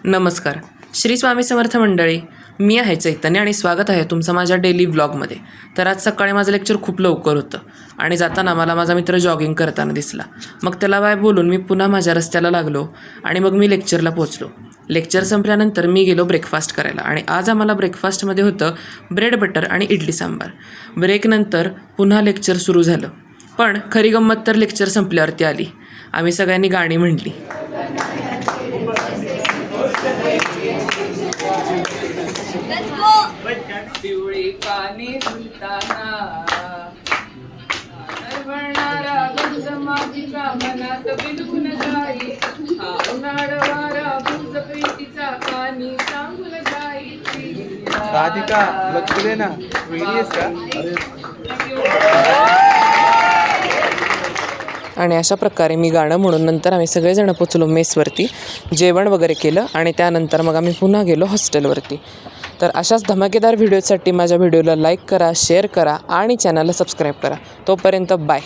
नमस्कार. श्री स्वामी समर्थ मंडळी. मी आहे चैतन्य आणि स्वागत आहे तुमचं माझ्या डेली व्लॉगमध्ये. तर आज सकाळी माझं लेक्चर खूप लवकर होतं आणि जाताना मला माझा मित्र जॉगिंग करताना दिसला. मग त्याला बाय बोलून मी पुन्हा माझ्या रस्त्याला लागलो आणि मग मी लेक्चरला पोचलो. लेक्चर संपल्यानंतर मी गेलो ब्रेकफास्ट करायला आणि आज आम्हाला ब्रेकफास्टमध्ये होतं ब्रेड बटर आणि इडली सांबार. ब्रेकनंतर पुन्हा लेक्चर सुरू झालं. पण खरी गंमत तर लेक्चर संपल्यावरती आली. आम्ही सगळ्यांनी गाणी म्हटली. पिवळी पाने फुलताना म्हणणारा गंध मातीचा मनात बिलगुन जाई. हा उन्हाळ वारा भुज प्रीतीचा कानी सांगून जाई. राधिका लक्ष दे ना, वेगळी आहेस का? आणि अशा प्रकारे मी गाणं म्हणून नंतर आम्ही सगळेजण पोचलो मेसवरती. जेवण वगैरे केलं आणि त्यानंतर मग आम्ही पुन्हा गेलो हॉस्टेलवरती. तर अशाच धमाकेदार व्हिडिओसाठी माझ्या व्हिडिओला लाईक करा, शेअर करा आणि चॅनलला सबस्क्राईब करा. तोपर्यंत बाय.